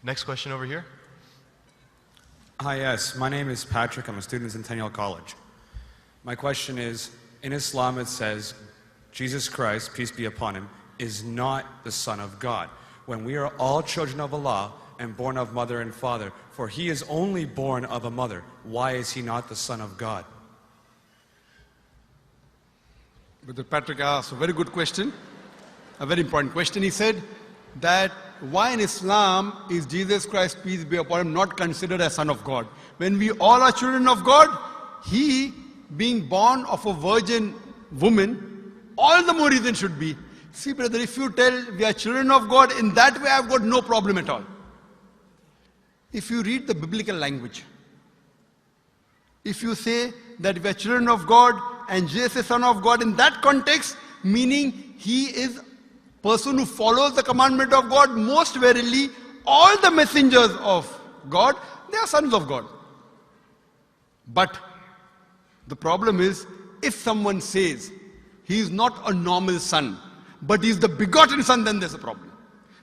Next question over here. Hi, yes. My name is Patrick. I'm a student at Centennial College. My question is, in Islam it says, Jesus Christ, peace be upon him, is not the Son of God. When we are all children of Allah and born of mother and father, for he is only born of a mother, why is he not the Son of God? Brother Patrick asked a very good question, a very important question. He said that why in Islam is Jesus Christ, peace be upon him, not considered as Son of God? When we all are children of God, he being born of a virgin woman, all the more reason should be. See brother, if you tell we are children of God, in that way I've got no problem at all. If you read the biblical language, if you say that we are children of God and Jesus is Son of God, in that context, meaning he is person who follows the commandment of God, most verily all the messengers of God, they are sons of God. But the problem is, if someone says he is not a normal son, but he is the begotten son, then there's a problem.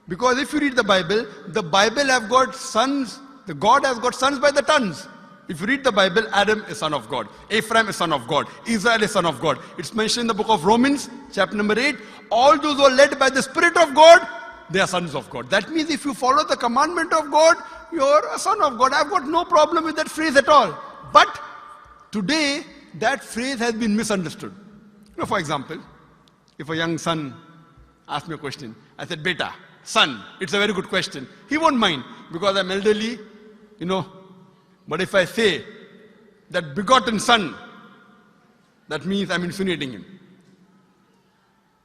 Because if you read the Bible have got sons, the God has got sons by the tons. If you read the Bible, Adam is son of God, Ephraim is son of God, Israel is son of God. It's mentioned in the book of Romans, chapter number 8, all those who are led by the Spirit of God, they are sons of God. That means if you follow the commandment of God, you're a son of God. I've got no problem with that phrase at all. But today, that phrase has been misunderstood. You know, for example, if a young son asks me a question, I said, Beta, son, it's a very good question. He won't mind because I'm elderly, you know. But if I say that begotten son, that means I'm insinuating him.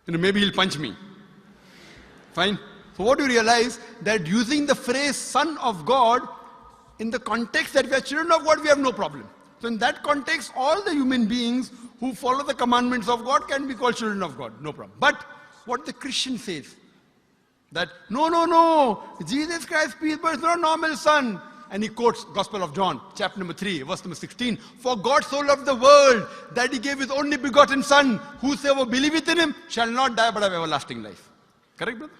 You know, maybe he'll punch me. Fine. So what do you realize? That using the phrase son of God, in the context that we are children of God, we have no problem. So in that context, all the human beings who follow the commandments of God can be called children of God. No problem. But what the Christian says, that no, Jesus Christ, peace, but it's not a normal son. And he quotes Gospel of John, chapter number 3, verse number 16. For God so loved the world that he gave his only begotten son. Whosoever believeth in him shall not die but have everlasting life. Correct, brother?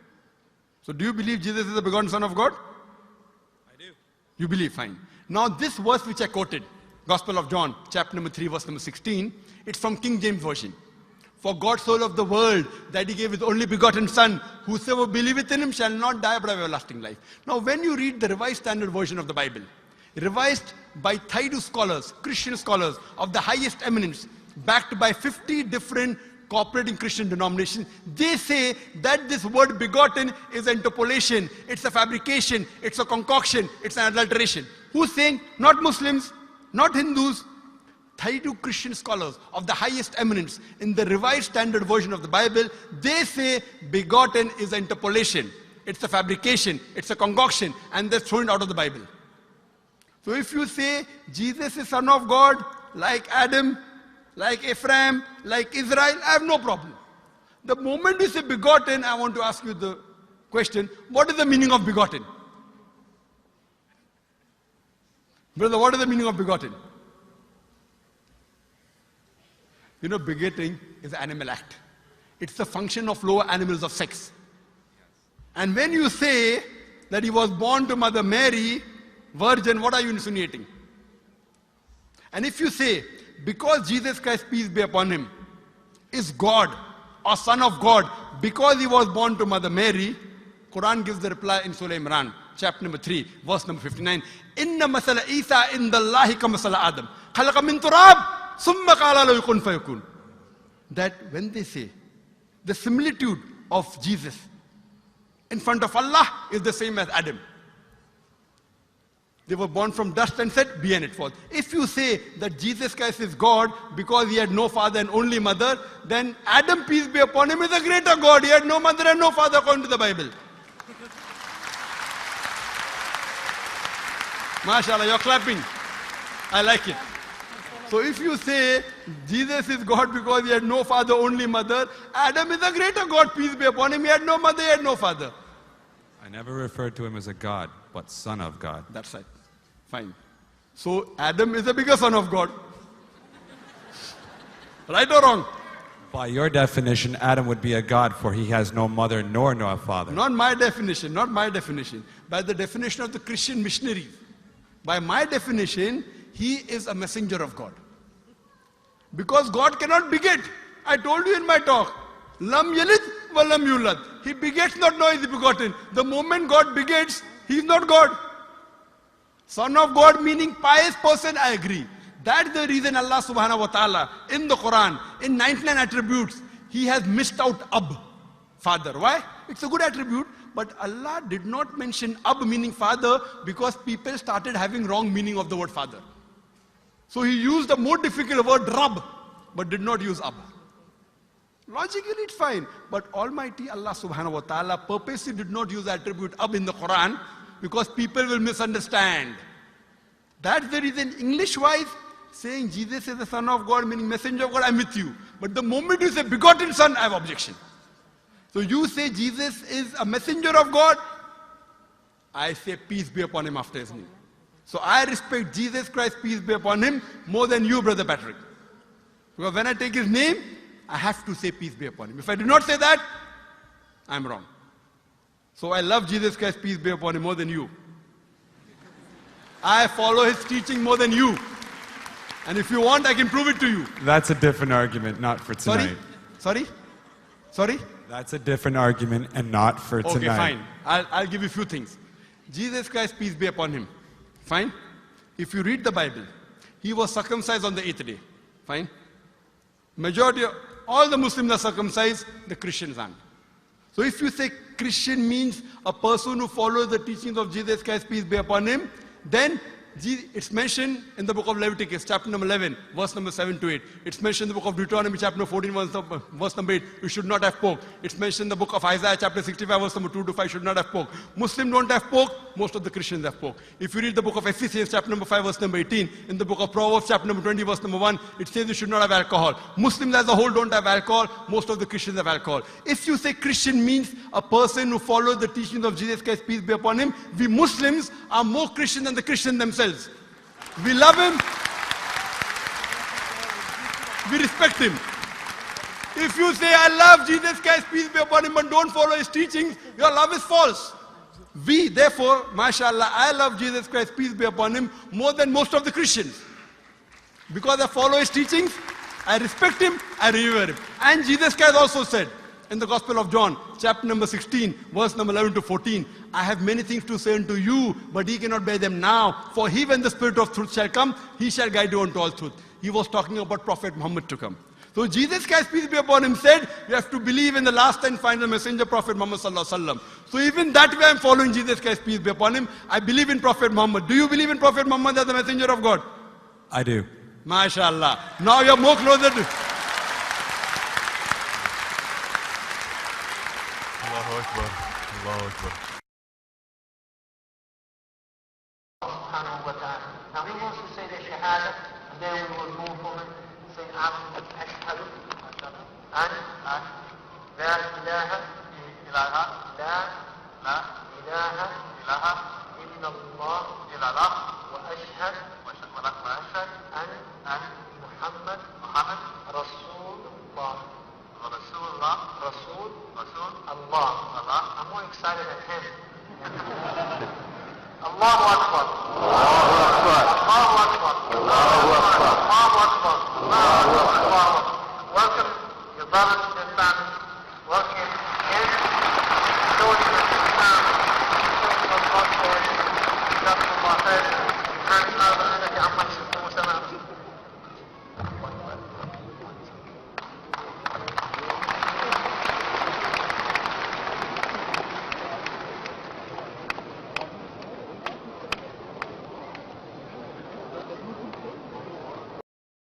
So do you believe Jesus is the begotten son of God? I do. You believe, fine. Now this verse which I quoted, Gospel of John, chapter number 3, verse number 16, it's from King James Version. For God so loved the world that he gave his only begotten son. Whosoever believeth in him shall not die but have everlasting life. Now when you read the Revised Standard Version of the Bible, revised by Thaidu scholars, Christian scholars of the highest eminence, backed by 50 different cooperating Christian denominations, they say that this word begotten is an interpolation, it's a fabrication, it's a concoction, it's an adulteration. Who's saying? Not Muslims, not Hindus, Thaidu Christian scholars of the highest eminence in the Revised Standard Version of the Bible, they say begotten is an interpolation. It's a fabrication, it's a concoction, and they're thrown out of the Bible. So if you say Jesus is Son of God, like Adam, like Ephraim, like Israel, I have no problem. The moment you say begotten, I want to ask you the question, what is the meaning of begotten? Brother, what is the meaning of begotten? You know, begetting is an animal act. It's the function of lower animals of sex. And when you say that he was born to Mother Mary, virgin, what are you insinuating? And if you say, because Jesus Christ, peace be upon him, is God or Son of God, because he was born to Mother Mary, Quran gives the reply in Surah Imran, chapter number 3, verse number 59. Inna masala Isa indallahi ka masala Adam. Khalaqa min turab. That when they say the similitude of Jesus in front of Allah is the same as Adam. They were born from dust and said, be and it was. If you say that Jesus Christ is God because he had no father and only mother, then Adam, peace be upon him, is a greater God. He had no mother and no father according to the Bible. MashaAllah, you're clapping. I like it. So if you say Jesus is God because he had no father, only mother, Adam is a greater God, peace be upon him. He had no mother, he had no father. I never referred to him as a God, but Son of God. That's right. Fine. So Adam is a bigger son of God. Right or wrong? By your definition, Adam would be a god, for he has no mother nor no father. Not my definition, not my definition. By the definition of the Christian missionary. By my definition, he is a messenger of God. Because God cannot beget. I told you in my talk. Lam yalid wa lam yulad. He begets not, nor is he begotten. The moment God begets, he is not God. Son of God meaning pious person, I agree. That's the reason Allah subhanahu wa ta'ala in the Quran, in 99 attributes, he has missed out Ab, father. Why? It's a good attribute, but Allah did not mention Ab meaning father because people started having wrong meaning of the word father. So he used the more difficult word Rab, but did not use Ab. Logically it's fine, but Almighty Allah subhanahu wa ta'ala purposely did not use the attribute Ab in the Quran because people will misunderstand. That's the reason English-wise, saying Jesus is the Son of God, meaning messenger of God, I'm with you. But the moment you say begotten Son, I have objection. So you say Jesus is a messenger of God, I say peace be upon him after his name. So I respect Jesus Christ, peace be upon him, more than you, Brother Patrick. Because when I take his name, I have to say peace be upon him. If I do not say that, I'm wrong. So I love Jesus Christ, peace be upon him, more than you. I follow his teaching more than you. And if you want, I can prove it to you. That's a different argument, not for tonight. Sorry? That's a different argument and not for tonight. Okay, fine. I'll give you a few things. Jesus Christ, peace be upon him. Fine? If you read the Bible, he was circumcised on the 8th day. Fine? Majority of all the Muslims are circumcised, the Christians aren't. So if you say Christian means a person who follows the teachings of Jesus Christ, peace be upon him, then it's mentioned in the book of Leviticus, chapter number 11, verse number 7 to 8. It's mentioned in the book of Deuteronomy, chapter number 14, verse number 8, you should not have pork. It's mentioned in the book of Isaiah, chapter 65, verse number 2 to 5, should not have pork. Muslims don't have pork, most of the Christians have pork. If you read the book of Ephesians, chapter number 5, verse number 18, in the book of Proverbs, chapter number 20, verse number 1, it says you should not have alcohol. Muslims as a whole don't have alcohol, most of the Christians have alcohol. If you say Christian means a person who follows the teachings of Jesus Christ, peace be upon him, we Muslims are more Christian than the Christians themselves. We love him. We respect him. If you say, I love Jesus Christ, peace be upon him, but don't follow his teachings, your love is false. We, therefore, mashallah, I love Jesus Christ, peace be upon him, more than most of the Christians. Because I follow his teachings, I respect him, I revere him. And Jesus Christ also said, in the Gospel of John, chapter number 16, verse number 11 to 14, I have many things to say unto you, but ye cannot bear them now. For he, when the Spirit of truth shall come, he shall guide you unto all truth. He was talking about Prophet Muhammad to come. So Jesus Christ, peace be upon him, said, you have to believe in the last and final messenger, Prophet Muhammad sallallahu alaihi wasallam. So even that way I'm following Jesus Christ, peace be upon him. I believe in Prophet Muhammad. Do you believe in Prophet Muhammad as the messenger of God? I do. MashaAllah. Now you're more closer to... Allahu Akbar. Allahu Akbar. Subhanahu wa ta'ala. Now he wants to say the Shahada, and then we will move from it, say Ashhadu an la ilaha illallah wa ashhad an Muhammad Rasulullah. Rasul Allah. I'm more excited than him. Allahu Akbar. Allahu Akbar. Allahu Akbar. Allahu Akbar. Allahu Akbar. Welcome, your brothers